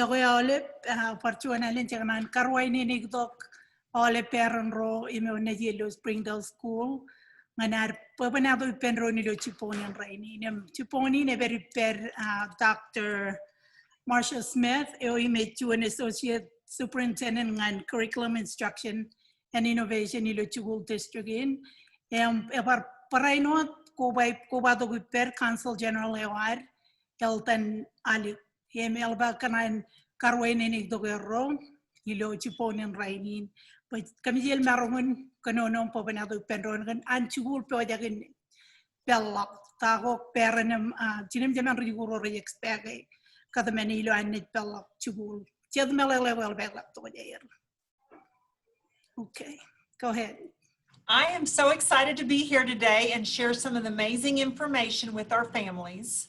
ole fortunately jangan karwai ni nigdok ole parent ro ime onajilo Springdale School nganar pabanado penro ni lo chiponi raini nem chiponi ne very per Dr Marcia Smith ime an associate superintendent ngan curriculum instruction and innovation ni lo Jikuul district in paraino kobatok per council general ewar elton ali elba kanan karwai ni nigdok ilo chiponin rainin but kami jel marongun kanono pabanado penron kan an Jikuul pojagin bella tago perenem jinem jaman riguro re expege kada meni ilo an bella Jikuul jed melele wel bella to jair. Okay, go ahead. I am so excited to be here today and share some of the amazing information with our families.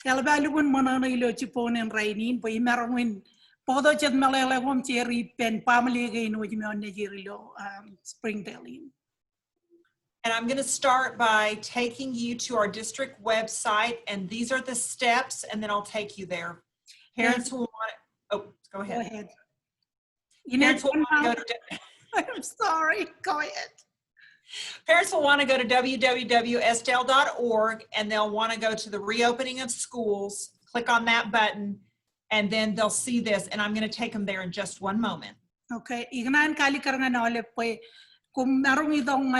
Kalbalugun monano ilo chiponin rainin po imarongun podo jed melele wom cheri pen family gain wajime on Nigeria Springdale. And I'm going to start by taking you to our district website, and these are the steps, and then I'll take you there. Parents will want to, oh, go ahead. Go ahead. Parents will want to go to, I'm sorry, go ahead. Parents will want to go to www.sdale.org, and they'll want to go to the reopening of schools, click on that button, and then they'll see this, and I'm going to take them there in just one moment. Okay, ignan kali karangan ole po kung marong idong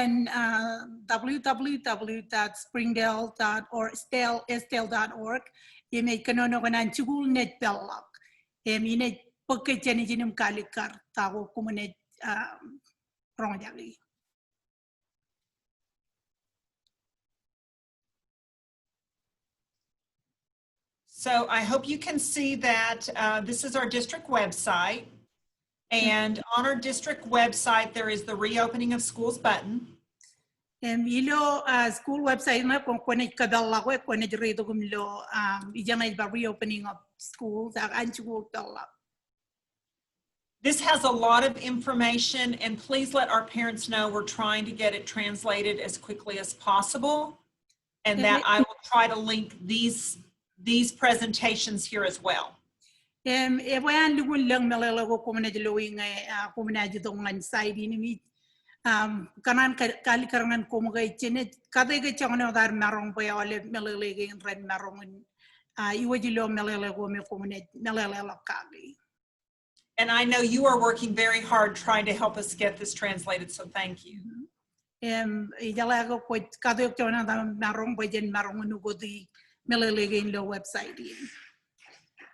www.springdale.org ime kanono kanan Jikuul net bellak ine pagkajani jinum kalikar tago kumunet rongjali. So I hope you can see that this is our district website. And on our district website, there is the reopening of schools button. Ilo school website na kung kunet kadala ko kunet redo gumlo ijanay ba reopening of schools ang Jikuul dala. This has a lot of information, and please let our parents know we're trying to get it translated as quickly as possible, and that I will try to link these presentations here as well. Ewan lugun lang melele ko kumuned luwing kumuned dongan side ini kanan kali karangan kumugay chinet kada ke changno dar marong pa ole melele gen ren marong iwajilo melele ko me kumuned melele lakagi. And I know you are working very hard trying to help us get this translated, so thank you. Ijala ko kada changno dar marong pa jen marong nugodi melele gen lo website in.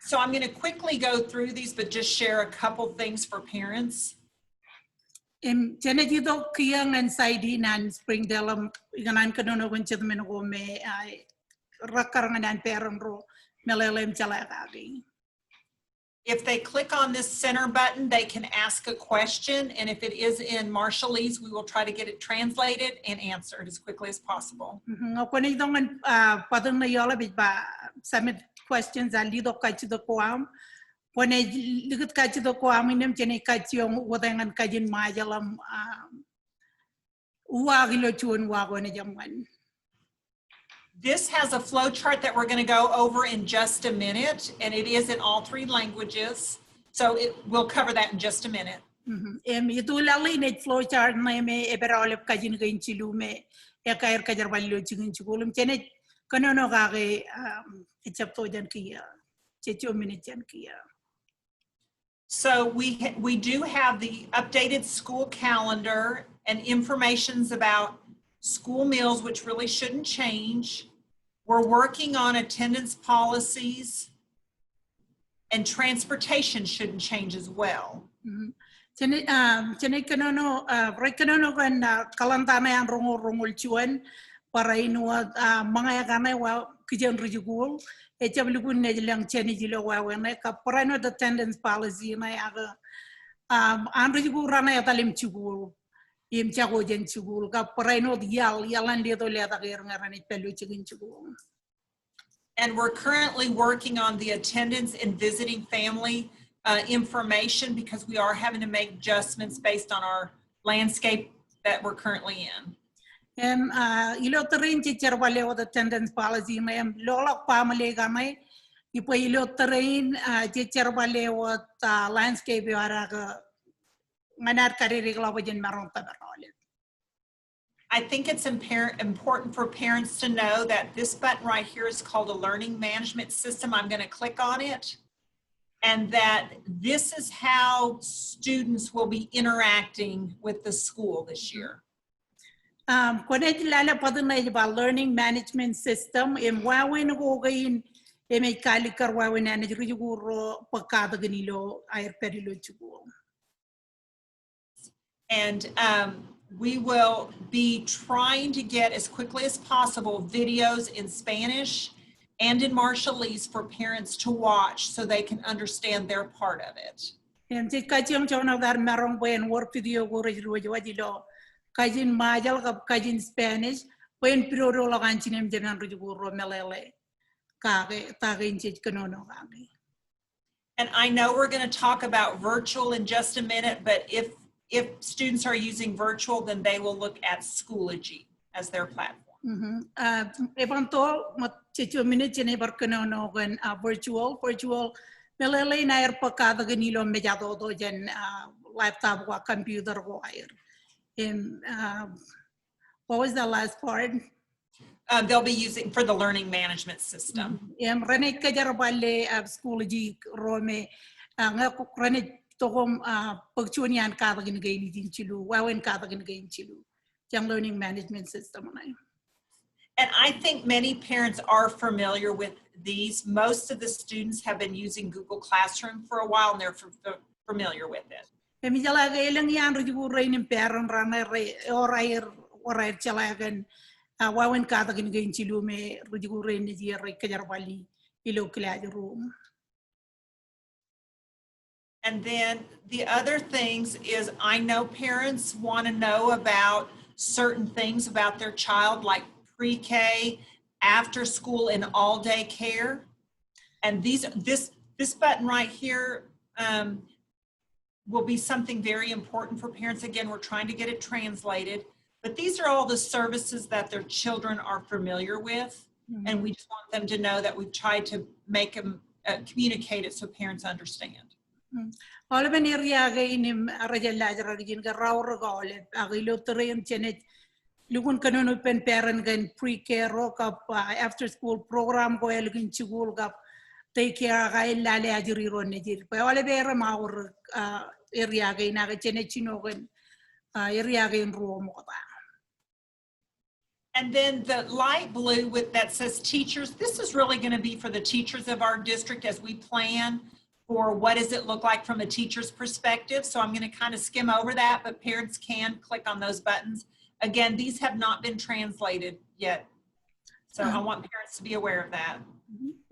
So I'm going to quickly go through these, but just share a couple things for parents. Jene dito kiyang inside nan Springdale iganan kanono kunchit menugo me rakarangan peron ro melelem chalagagi. If they click on this center button, they can ask a question, and if it is in Marshallese, we will try to get it translated and answered as quickly as possible. Kung idongan padung na yola bit ba submit questions ali do kachi do koam. Kung ligut kachi do koam inem jene kachi yung wadangan kajin majalam uwagilo chuan wago na jamwan. This has a flow chart that we're going to go over in just a minute, and it is in all 3 languages. So we'll cover that in just a minute. Itu lali net flow chart na me eberolep kajin gain chilume ekair kajar ballo chingin Jikuul chenet kanono kage echapto jan kiya checho minute jan kiya. So we do have the updated school calendar and informations about school meals, which really shouldn't change. We're working on attendance policies, and transportation shouldn't change as well. Chene kanono rekanono kan kalantana yang rongol chuan para inuat mga yakana wa kijan Jikuul echablugun nejilang chene jilo wawein ka para no attendance policy na yaga an Jikuul rana yatalim Jikuul im chago jen Jikuul ka para no yalan dia to liata kaya ngarani pelu chigin Jikuul. And we're currently working on the attendance and visiting family information, because we are having to make adjustments based on our landscape that we're currently in. Ilo terin teacher wale with attendance policy may lolak family gamay Ipo ilo terrain jecher balewat landscape araga manar kariri glawajen maron tabarole. I think it's important for parents to know that this button right here is called a learning management system. I'm going to click on it. And that this is how students will be interacting with the school this year. Kone lala padana ba learning management system wawein gogain may kalikar wawein na jekjekin pagkada ganilo air perilo Jikuul. And we will be trying to get as quickly as possible videos in Spanish and in Marshallese for parents to watch so they can understand their part of it. And the kajang chona dar marong when work video go rejilo kajin majal kap kajin Spanish when piroro laganchinem jenan rujuro Melele kage tagin chit kanono kage. And I know we're going to talk about virtual in just a minute, but if students are using virtual, then they will look at Schoology as their platform. Ebanto chichu minute chene barkanono gan virtual Melele na air pakada ganilo mejado do jen laptop wa computer go air. What was the last part? They'll be using for the learning management system. Rene kajarabale Schoology rome rene tokom pagchunian kadagin gain din chilu wawein kadagin gain chilu jang learning management system na. And I think many parents are familiar with these. Most of the students have been using Google Classroom for a while and they're familiar with it. Emi jalaga elang yan rujugu rain parent runner or chalagan wawein kadagin gain chilu me rujugu rain ji kajarabali ilo klaj room. And then the other things is I know parents want to know about certain things about their child like pre-K, after school and all day care. And this button right here will be something very important for parents. Again, we're trying to get it translated, but these are all the services that their children are familiar with. And we just want them to know that we've tried to make them communicate it so parents understand. All of an area in Rajala Rajin Raur Gole, Agilo Terrain Chenet, Lukun Kanunu Pen Parent and pre-care rock up after school program go in Jikuul gap take care Lale Ajuri Ronegir. By all of our area in Agachenechinogan area in Rome. And then the light blue that says teachers, this is really going to be for the teachers of our district as we plan for what does it look like from a teacher's perspective. So I'm going to kind of skim over that, but parents can click on those buttons. Again, these have not been translated yet. So I want parents to be aware of that.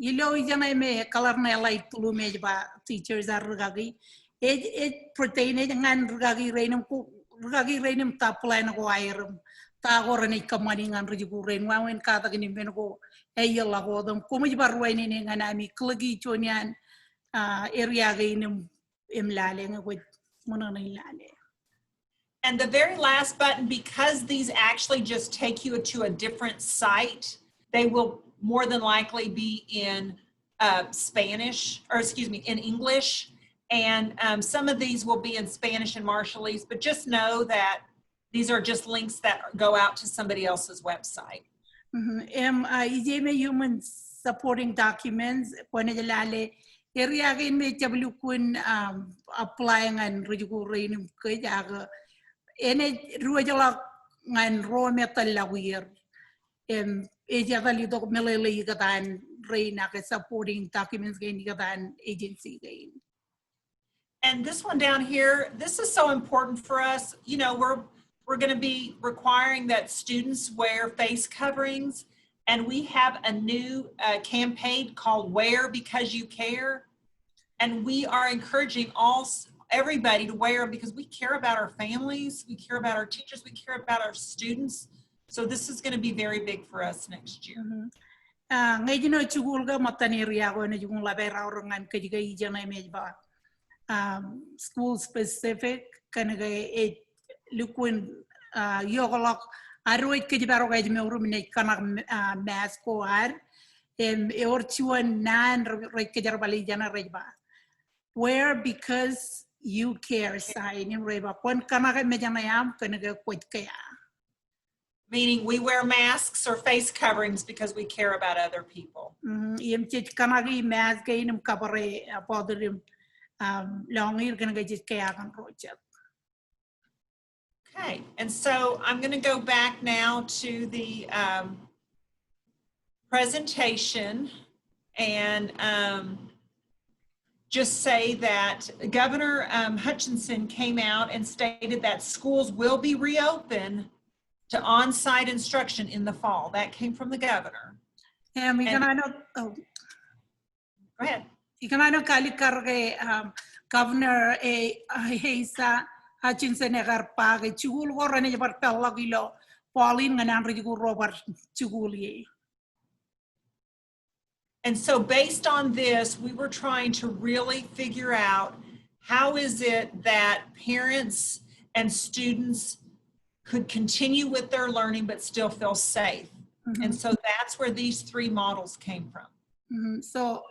Ilo ijana me color na light blue me ba teachers are rugagi. It pertain ngan rugagi rainum taplan ko iron. Tagorani kamaningan rujugu rain wawen kata gini benko ayala ko dum kumu barwain ni nganami klagi chonian area gainum imlale ngawit muna ilale. And the very last button, because these actually just take you to a different site, they will more than likely be in Spanish, or excuse me, in English. And some of these will be in Spanish and Marshallese, but just know that these are just links that go out to somebody else's website. IJM human supporting documents, Ponelale, area again may tablukun applying and Rujugu rain Kajaga. Ene ruajala ngan ro metal lawir ejagali dok Melele gatan reina supporting documents gain gatan agency gain. And this one down here, this is so important for us. You know, we're going to be requiring that students wear face coverings, and we have a new campaign called Wear Because You Care, and we are encouraging everybody to wear them because we care about our families, we care about our teachers, we care about our students. So this is going to be very big for us next year. Ngayon no Jikuul ga matani riya ko na yung labay raurangan kajiga ijana medba school specific kanaga lukun yokolok arwait kajibaro kajime urumine kanak mask ko ar Or chuan nan right kajarbali jana reba. Where because you care sign in reba. Kon kanaga mejanayam kanaga kwit kaya. Meaning we wear masks or face coverings because we care about other people. Yem chit kanagi mask kainum kabare botherim longir kanaga jit kaya kan rojat. Okay, and so I'm going to go back now to the presentation and just say that Governor Hutchinson came out and stated that schools will be reopened to on-site instruction in the fall. That came from the governor. And we can Go ahead. You can kali karge Governor Heisa Hutchinson egarpage chugul gorane jabar pelagilo Pauline nganan rigu Robert chuguli. And so based on this, we were trying to really figure out how is it that parents and students could continue with their learning but still feel safe. And so that's where these three models came from. So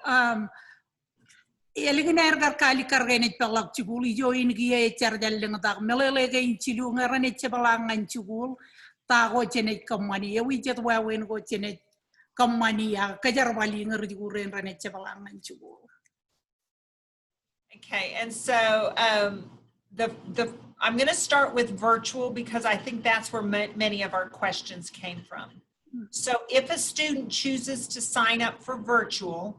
eligner gar kali kargene pelak chugul join giye chardal lengadak melele gain chilu ngarane chebalangan chugul tago chene kamani we jet wawein go chene kamani ya kajarbali ngariguren rane chebalangan chugul. Okay, and so I'm going to start with virtual because I think that's where many of our questions came from. So if a student chooses to sign up for virtual,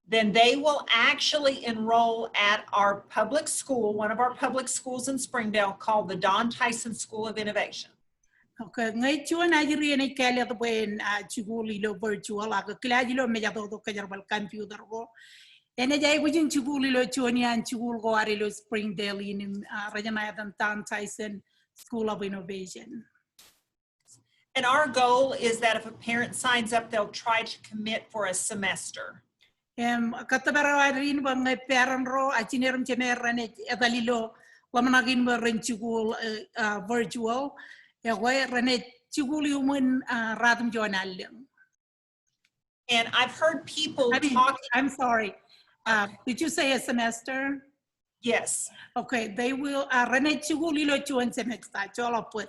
then they will actually enroll at our public school, one of our public schools in Springdale called the Don Tyson School of Innovation. Okay, ngay chuan ajiri ni kaya to ben chuguli lo virtual aga klaji lo meja to kajarbal computer go. Ene jay bujin chuguli lo chuanian chugul go ari lo Springdale in Rajanadan Don Tyson School of Innovation. And our goal is that if a parent signs up, they'll try to commit for a semester. Katabararin bang parent ro achinerum chenerane edalilo lamanagin mo ren chugul virtual ya rene chugul yumun radum joanalem. And I've heard people talking. I'm sorry. Did you say a semester? Yes. Okay, they will rene chugulilo chuan semester chola put.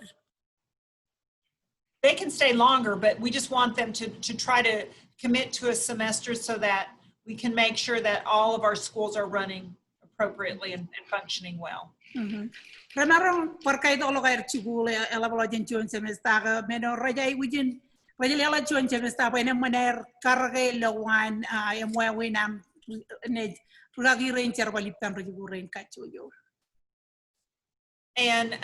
They can stay longer, but we just want them to try to commit to a semester so that we can make sure that all of our schools are running appropriately and functioning well. Renarong perkait olo kair chigule elabolo jen chuan semester meno rajai wujin rajai chuan semester pene maner karge lawan wawein am ne ragi ranger baliptan rajiguren kachuyo. And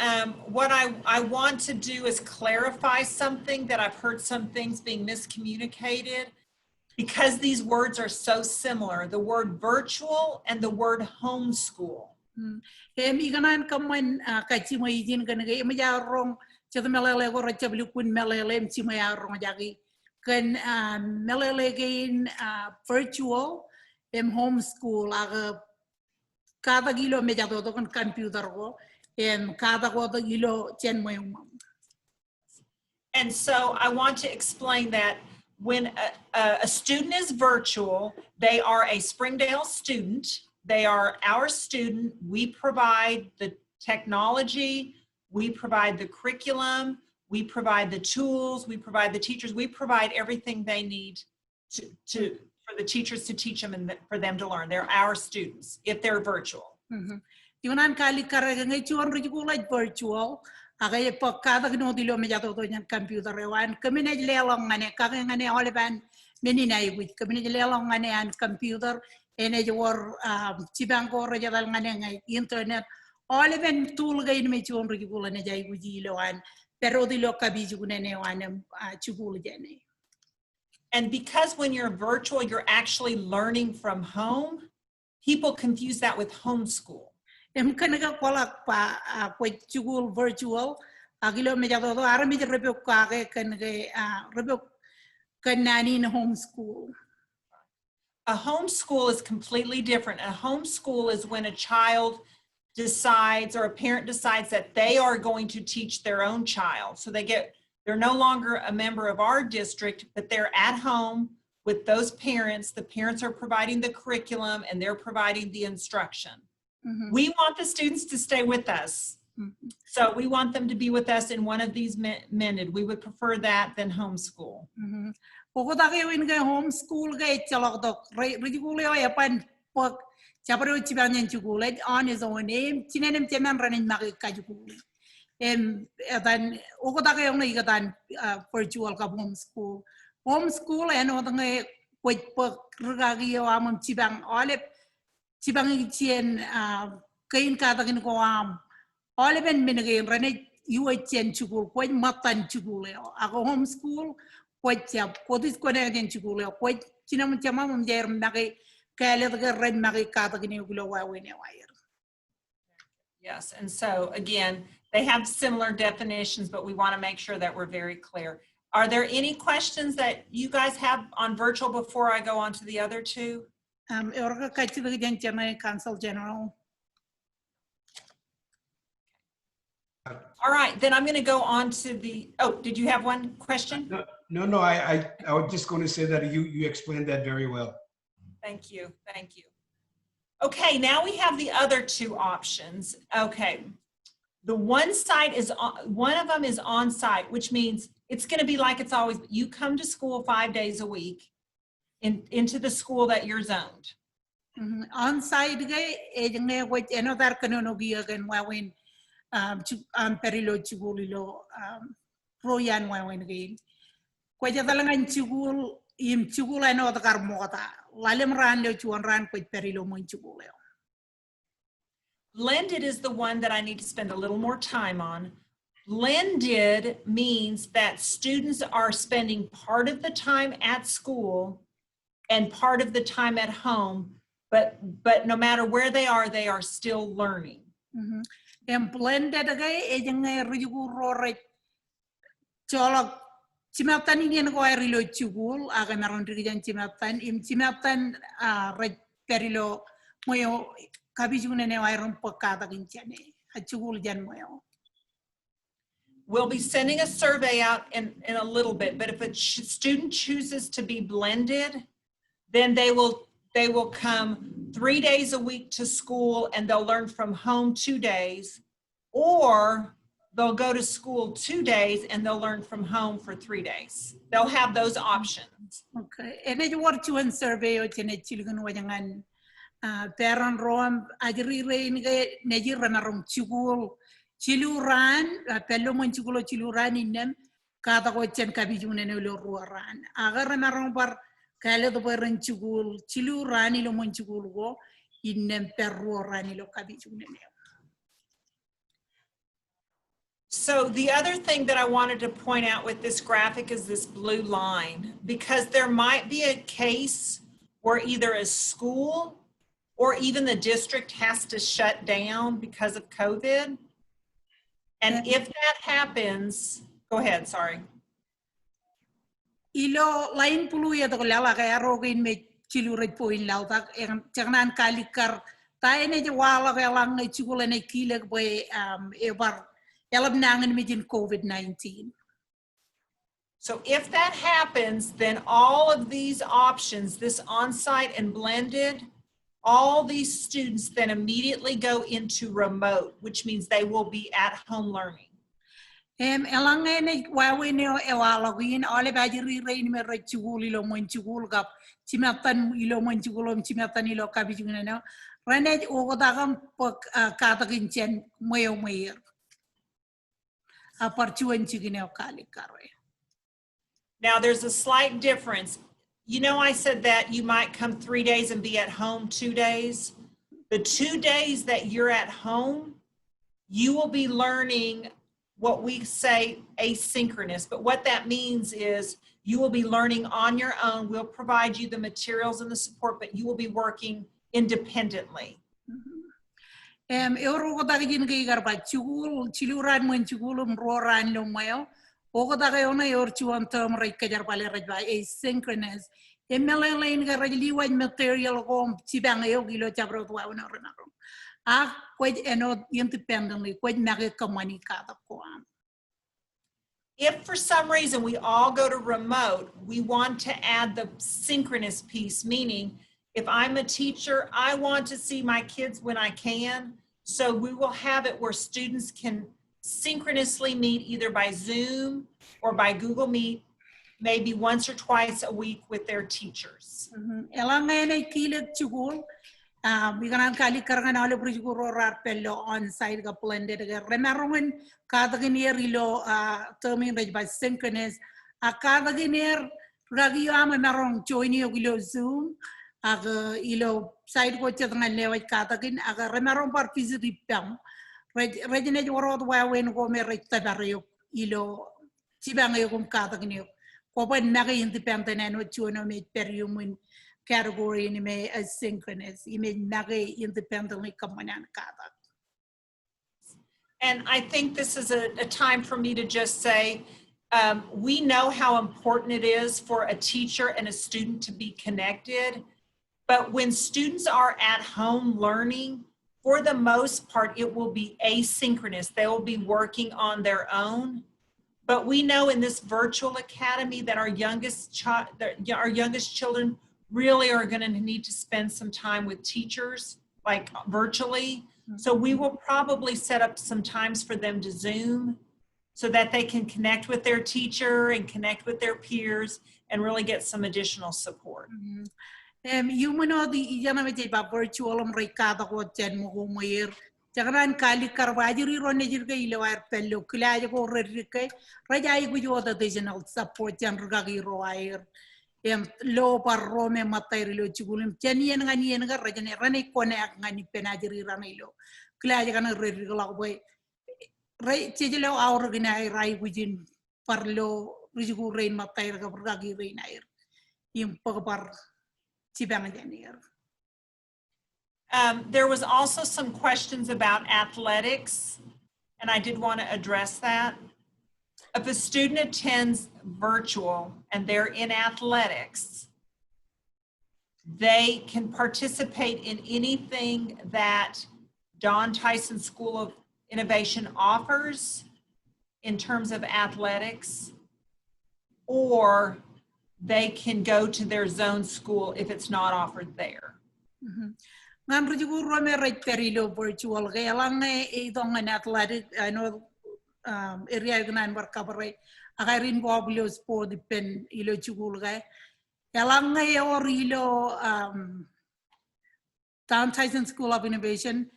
what I want to do is clarify something that I've heard some things being miscommunicated because these words are so similar, the word virtual and the word homeschool. Iganan kaman kachimayijin ganagay mayarong melele go rachablikun melele msimayarong jagi kan melele gain virtual homeschool aga kada gilo mejado kan computer go. And so I want to explain that when a student is virtual, they are a Springdale student. They are our student. We provide the technology. We provide the curriculum. We provide the tools. We provide the teachers. We provide everything they need for the teachers to teach them and for them to learn. They're our students if they're virtual. Yunan kali karega ngay chuan rajigulaj virtual agay kada gno dilo mejato to nyan computer rewan kami na lelong ngane kage ngane oleban meninay wit kami na lelong ngane an computer ene jor chibango rajadal ngane ngay internet oleban tool gay me chuan rajigula ne jay wujilo an pero dilo kabiji gunene wan chugul jene. And because when you're virtual you're actually learning from home, people confuse that with homeschool. Kanaga kolak pa chugul virtual agilo mejado do ara mej rebe kage kanaga rebe kanani in homeschool. A homeschool is completely different. A homeschool is when a child decides or a parent decides that they are going to teach their own child. So they're no longer a member of our district, but they're at home with those parents. The parents are providing the curriculum and they're providing the instruction. We want the students to stay with us. So we want them to be with us in one of these minutes. We would prefer that than homeschool. Poko tayo in kay homeschool kay chalok dok. Rejikuul yo ippan pag chaparo chibanyan jikuul on his own name. Chinanem cheman ranin maki kajikuul. Dan oko tayo yung ikatan virtual ka homeschool. Homeschool ano tangay pag regagi yo amam chibang olip chibang ichien kain katakin ko am. Olip en minagay ranay UHN jikuul pag matan jikuul yo. Ako homeschool quite this connection to go quite chinamchama there maki kelet red maki katagini wawein. Yes, and so again, they have similar definitions, but we want to make sure that we're very clear. Are there any questions that you guys have on virtual before I go on to the other two? Council General. All right, then I'm going to go on to the, oh, did you have one question? No, I was just going to say that you explained that very well. Thank you. Okay, now we have the other two options. Okay, the one site is, one of them is on site, which means it's going to be like it's always, you come to school 5 days a week into the school that you're zoned. On site another wawein perilo jikul proyan wawein again. Kwaja talangan jikul jikul ano takar mota lalem ran le chuan ran kwaj perilo mo jikul. Blended is the one that I need to spend a little more time on. Blended means that students are spending part of the time at school and part of the time at home, but no matter where they are still learning. Blended agay rejikuul roret cholok chimatan ini ko ay rilo jikul aga meron rijan chimatan red perilo moyo kabijune ne wayron pakata kinchane jikul jan moyo. We'll be sending a survey out in a little bit, but if a student chooses to be blended, then they will come 3 days a week to school and they'll learn from home 2 days, or they'll go to school 2 days and they'll learn from home for 3 days. They'll have those options. Okay. And I work to one survey or children wajangan parent roam ajri rain nejiran arom jikul chiluran pelo mon jikulo chiluran inem kata ko chen kabijune ne lo ruaran agar narom par kale do peran jikul chiluran ilo mon jikul go inem perruaran ilo kabijune ne. So the other thing that I wanted to point out with this graphic is this blue line, because there might be a case where either a school or even the district has to shut down because of COVID. And if that happens, go ahead, sorry. Ilo lain pulu ya to lala kaya rogin me chiluret po in lautak jangan kalikar tayo ne wala kaya lang na chikula ne kilag boy ebar elab nangan medin COVID-19. So if that happens, then all of these options, this on-site and blended, all these students then immediately go into remote, which means they will be at home learning. Elang ne wawein ne ewalogin ole bajiri rein me rejikuul ilo mon jikul gap chimatan ilo mon jikulom chimatan ilo kabijune no rene ogodagam pak katakin chen moyo moyer aparchuan chigine okali karwe. Now there's a slight difference. You know, I said that you might come 3 days and be at home 2 days. The 2 days that you're at home, you will be learning what we say asynchronous, but what that means is you will be learning on your own. We'll provide you the materials and the support, but you will be working independently. Euro ko dagin kay garba jikul chiluran mon jikulum roran lo mayo o ko dagayona yor chuan term rate ka jarbale rajba asynchronous Melele in liwan material home chibang yo gilo chabro wa una renaro quite independently quite magi comunicado ko If for some reason we all go to remote, we want to add the synchronous piece, meaning if I'm a teacher, I want to see my kids when I can. So we will have it where students can synchronously meet either by Zoom or by Google Meet, maybe once or twice a week with their teachers. Elang ngayon ay kelet Jikuul. Bikanan kali karangan alo Jikuul rar pello on site ka blended ka remarungan kada ginir ilo terming by synchronous kada ginir ragi ama marong join yo ilo Zoom aga ilo site ko chatngan lewat kada gin aga remarong par visit pam rejine joro wawein ko me rejta baryo ilo sibang yo kum kada ginir ko ban naga independent and what you know me perium category in me asynchronous, you may naga independently come on kada. And I think this is a time for me to just say, we know how important it is for a teacher and a student to be connected, but when students are at home learning, for the most part, it will be asynchronous. They will be working on their own. But we know in this virtual academy that our youngest children really are going to need to spend some time with teachers, like virtually. So we will probably set up some times for them to Zoom so that they can connect with their teacher and connect with their peers and really get some additional support. You know the Yanamate virtual Ricada or Jen Muir. Jagaran Kali Carvajiri Ronejirga Iloar Pello, Kilago Redrique, Rajai with other additional support and Rugagi Royer. Low par Rome Matarilo Chigulum, Jenny and Ganianga, Rajane Rane Konak, Nani Penajiri Ranilo, Klajan regular way. Ray Chigilo our Ginai Rai within Parlo, Rigu Rain Matar, Ragi Rainair, in Pogapar Chibanganier. There was also some questions about athletics, and I did want to address that. If a student attends virtual and they're in athletics, they can participate in anything that Don Tyson School of Innovation offers in terms of athletics, or they can go to their zone school if it's not offered there. Ngan Rigu Rome right perilo virtual galang itong an athletic I know area gnan barkabare agarin bobulos po the pen ilo Jikuul ga galang or ilo Down Tyson School of Innovation.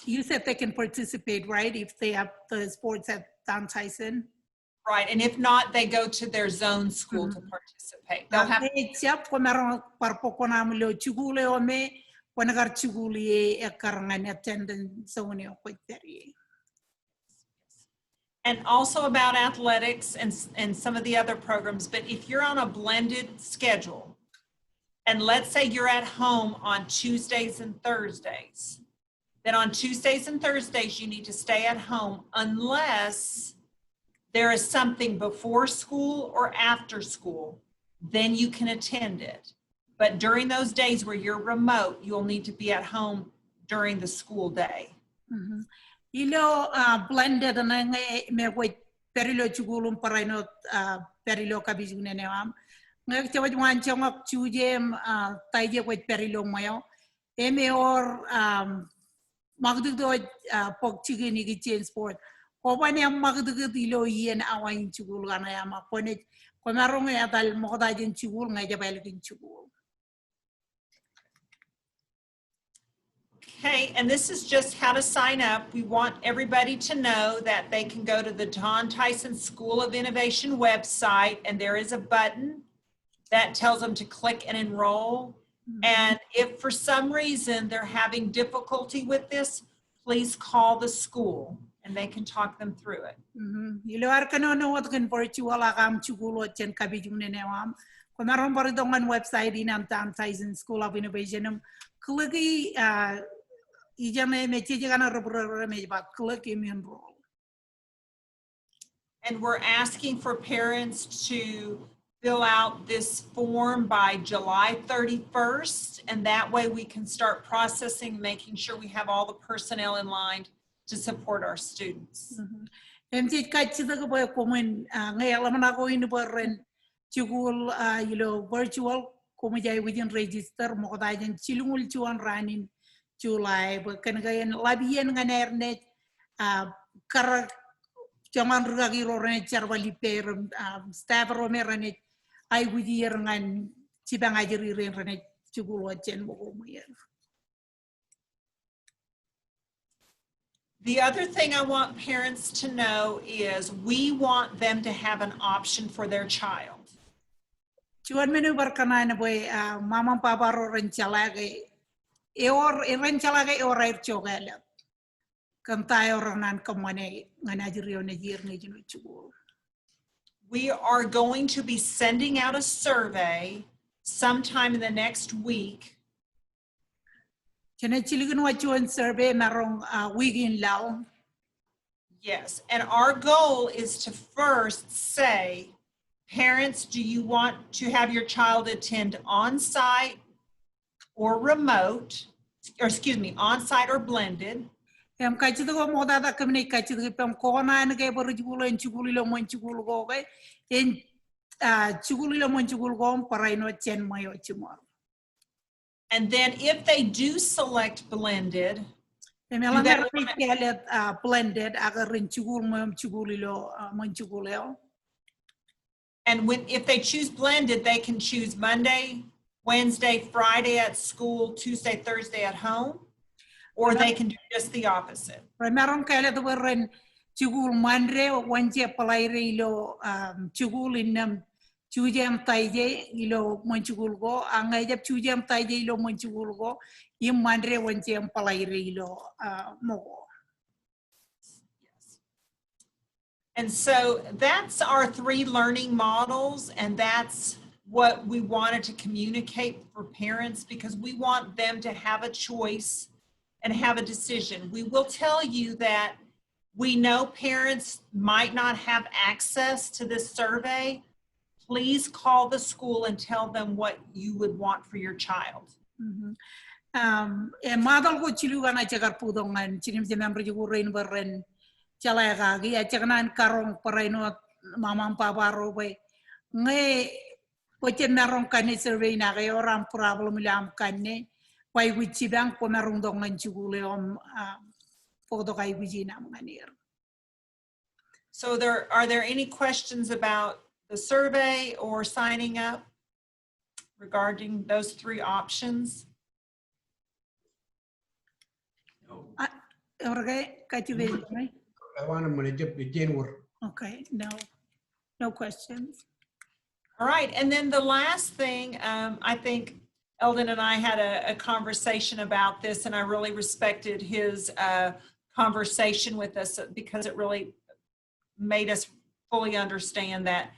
You said they can participate, right, if they have the sports at Down Tyson? Right, and if not, they go to their zone school to participate. They'll have Except when I parpokonamilo Jikuul o me when I got Jikuul a karangan attendance so many quite there. And also about athletics and some of the other programs, but if you're on a blended schedule, and let's say you're at home on Tuesdays and Thursdays, then on Tuesdays and Thursdays, you need to stay at home unless there is something before school or after school, then you can attend it. But during those days where you're remote, you'll need to be at home during the school day. Ilo blended na me wait perilo Jikuul para no perilo kabizune neam. Ngak tawad wan chongak chujem taije wait perilo mayo. Eme or magdudo pok chigini gi change sport. Ko bani am magdudo ilo yen awain Jikuul gana yama konet ko marong atal modajen Jikuul ngaja balkin Jikuul. Okay, and this is just how to sign up. We want everybody to know that they can go to the Don Tyson School of Innovation website, and there is a button that tells them to click and enroll. And if for some reason they're having difficulty with this, please call the school and they can talk them through it. Ilo arkano no what can virtual agam Jikuul o chen kabijune newam. Kumaron baridongan website in Don Tyson School of Innovation. Kliki ijame mechi gana robro me ba click enroll. And we're asking for parents to fill out this form by July 31st, and that way we can start processing, making sure we have all the personnel in line to support our students. MJ kachida ko boy komen ngayon ako inibaran Jikuul virtual kumajay within register mo kadayan chilungul chuan ranin July bukan gayan labian nganernet kar jaman rugagi rorenet charbali per staff romerenet ay widir ngan cibang ajiri renet Jikuul wachen mo kumayan. The other thing I want parents to know is we want them to have an option for their child. Chuan menu berkenaan boy mama papa ro rencalage rencalage air chogalat kan tayo ranan kamane nganajiriyo najir ni jinu Jikuul. We are going to be sending out a survey sometime in the next week. Chene chiligan wachuan survey marong wigin lao. Yes, and our goal is to first say, parents, do you want to have your child attend on-site or remote, or excuse me, on-site or blended? Em kachito ko mo dada kami kachito ko pam kona na kay baro Jikuul en Jikuul lo mon Jikuul ko kay en Jikuul lo mon Jikuul ko para ino chen mayo chimor. And then if they do select blended, Emela mer kelet blended agar en Jikuul mo Jikuul lo mon Jikuul lo. and if they choose blended, they can choose Monday, Wednesday, Friday at school, Tuesday, Thursday at home, or they can do just the opposite. Meron kelet beren Jikuul Monday Wednesday palaire lo Jikuul inam Chujam taije ilo mon Jikuul go angay jap chujam taije ilo mon Jikuul go yim Monday Wednesday palaire ilo mo. And so that's our 3 learning models, and that's what we wanted to communicate for parents because we want them to have a choice and have a decision. We will tell you that we know parents might not have access to this survey. Please call the school and tell them what you would want for your child. Madal ko chilugan ay jagar pudongan chinim member Jikuul rain beren chalaya gi ay jaganan karong paraino mamang papa robe nge pochen narong kane survey na kay oram problem lam kane wai wichi bang po narong dongan Jikuul om podo kay wichi na manir. So are there any questions about the survey or signing up regarding those 3 options? I want to begin with. Okay, no questions. All right, and then the last thing, I think Eldon and I had a conversation about this, and I really respected his conversation with us because it really made us fully understand that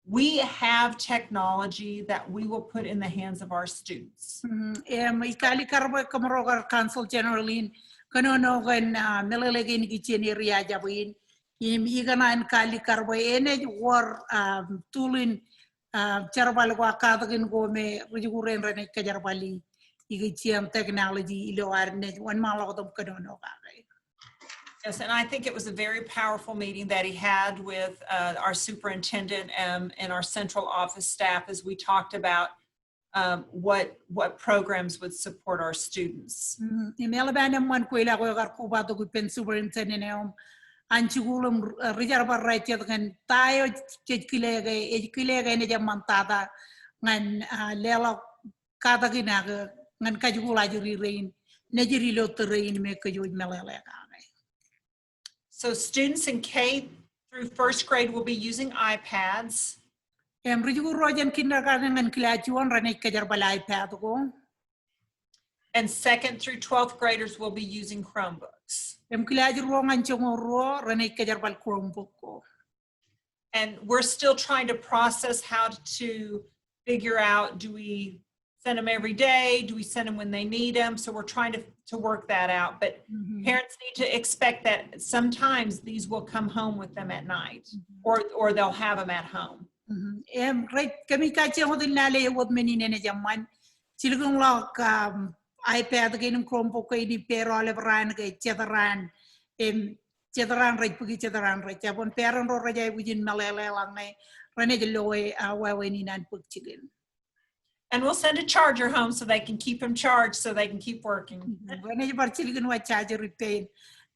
we have technology that we will put in the hands of our students. Ikali karbo kamarogar council generally kanono gan Melele gin kitchen area jabin im iganan kali karbo ene war tulin charbal wa kadagin go me rujuren rene kajarbali igichiam technology ilo arne wan malagodom kanono kagay. Yes, and I think it was a very powerful meeting that he had with our superintendent and our central office staff as we talked about what programs would support our students. Melele man kuila ko gar kobatok pen superintendent an Jikuul reserva right kan tayo jekjekin ne jamantada ngan lela kadagina ngan Jikuul ajuri rein ne jiri lo terrain me kajuj Melele. So students in K through 1st grade will be using iPads. Kindergarten and iPad go. And 2nd through 12th graders will be using Chromebooks. And we're still trying to process how to figure out, do we send them every day? Do we send them when they need them? So we're trying to work that out. But parents need to expect that sometimes these will come home with them at night, or they'll have them at home. Right, kami kachi ako din nalay what many nene jaman. Silikong lock iPad kayo ng Chromebook kayo ni pero alevran kayo chetaran cederan raj pugi cederan raj jabon peran ro rajay bujin Melele lang ngay rene jaloy wawein inan pugchigin. And we'll send a charger home so they can keep them charged so they can keep working. Rene barchilgin wa charger retain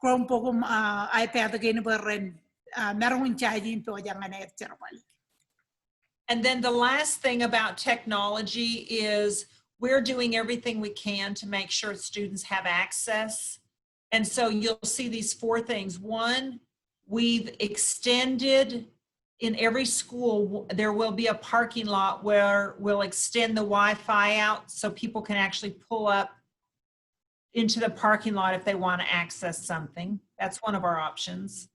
krom pogum iPad again berren merun charging to jangan air cerbal. And then the last thing about technology is we're doing everything we can to make sure students have access. And so you'll see these 4 things. One, we've extended in every school, there will be a parking lot where we'll extend the Wi-Fi out so people can actually pull up into the parking lot if they want to access something. That's one of our options.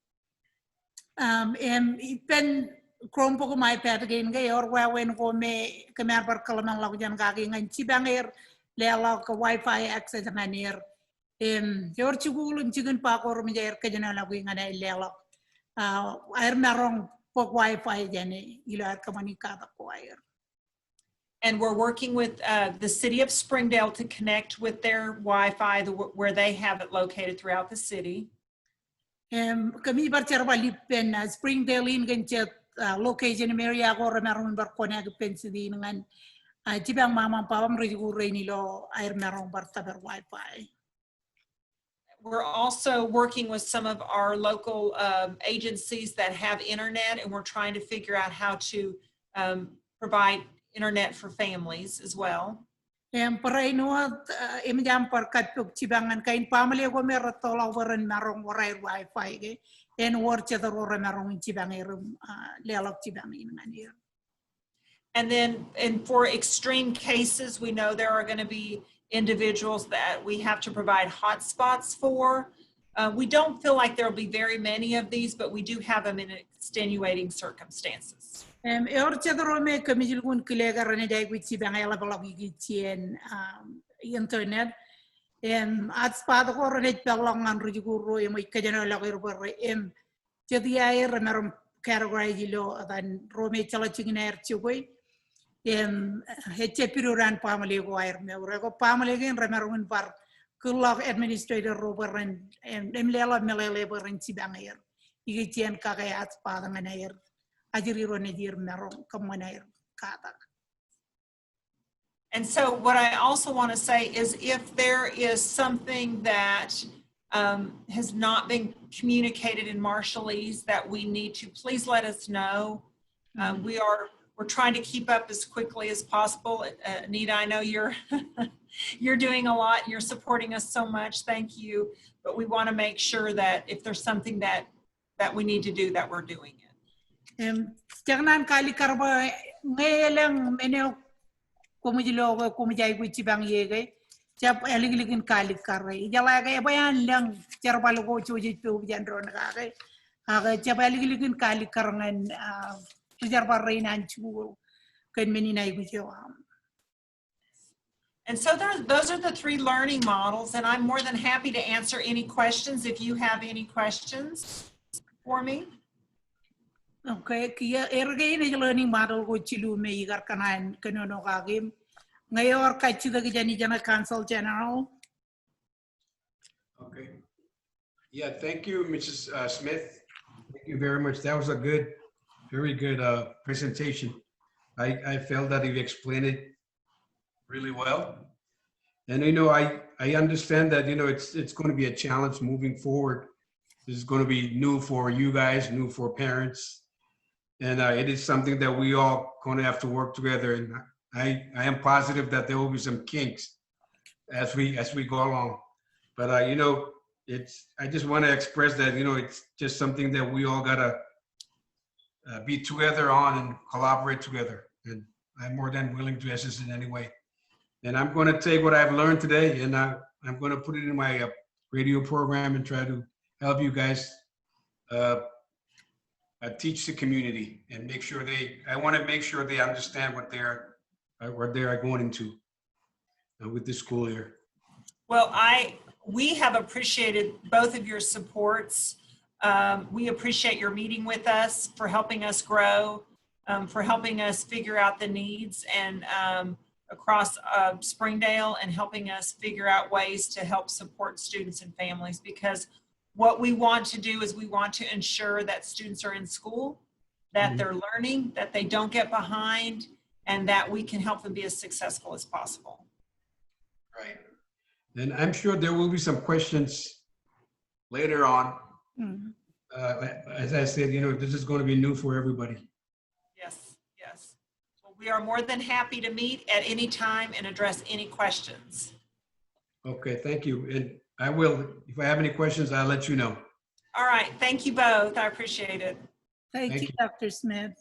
Ippan krom poko mai pet again gay or wawein go me kemer bar kalamang lag jan gagi ngan cibanger lela ka Wi-Fi access nganir. Yor Jikuul cigun pakor menjair kejana lagu ngan lela. Air merong pok Wi-Fi jane ilar kamanika ko air. And we're working with the city of Springdale to connect with their Wi-Fi where they have it located throughout the city. Kami barcar balipen Springdale in gencet location area ko merong bar connect pensidi dengan cibang mama pawam rigu reini lo air merong bar taber Wi-Fi. We're also working with some of our local agencies that have internet, and we're trying to figure out how to provide internet for families as well. Paray no jam par katuk cibangan kain family ko meron tolaw waran merong waray Wi-Fi ge en war cedar waran merong cibangirum lelok cibangin nganir. And then, and for extreme cases, we know there are going to be individuals that we have to provide hotspots for. We don't feel like there'll be very many of these, but we do have them in extenuating circumstances. Cedar me kamijil kun kilega rene jay guci bangela balagi gicien internet. Hotspot ko rene pelangan rujuguro mo ikajana lagir barre jadi air meron category lo dan rome chala chingner chugoy. Piruran family ko air me ko family gen remerun par kulak administrator rober lela Melele berin cibangair igicien kakay hotspot nganair. And so what I also want to say is if there is something that has not been communicated in Marshallese that we need to, please let us know. We're trying to keep up as quickly as possible. Anita, I know you're you're doing a lot. You're supporting us so much. Thank you. But we want to make sure that if there's something that we need to do, that we're doing it. Jangan kali karba ngelang menel komujilo komujai guci bang yege cap eligligin kali karre jala ga bayan lang cerbal go cuji tu jandron ga cap eligligin kali karangan jarbar reinan chu kan meninai guci. And so those are the 3 learning models, and I'm more than happy to answer any questions if you have any questions for me. Okay, kia ergay na learning model ko chilu me igar kanan kanono kagim. Ngayor kachida kijani jana Council General. Okay. Yeah, thank you, Mrs. Smith. Thank you very much. That was a very good presentation. I felt that you explained it really well. And I understand that it's going to be a challenge moving forward. This is going to be new for you guys, new for parents. And it is something that we all going to have to work together. And I am positive that there will be some kinks as we go along. But I just want to express that it's just something that we all gotta be together on and collaborate together. And I'm more than willing to assist in any way. And I'm going to take what I've learned today, and I'm going to put it in my radio program and try to help you guys. Teach the community and make sure I want to make sure they understand what they are going into with the school year. Well, we have appreciated both of your supports. We appreciate your meeting with us, for helping us grow, for helping us figure out the needs and across Springdale, and helping us figure out ways to help support students and families, because what we want to do is we want to ensure that students are in school, that they're learning, that they don't get behind, and that we can help them be as successful as possible. Right. And I'm sure there will be some questions later on. Mhm. As I said, you know, this is going to be new for everybody. Yes, yes. Well, we are more than happy to meet at any time and address any questions. Okay, thank you. And I will, if I have any questions, I'll let you know. All right, thank you both. I appreciate it. Thank Thank you, you. Dr. Smith.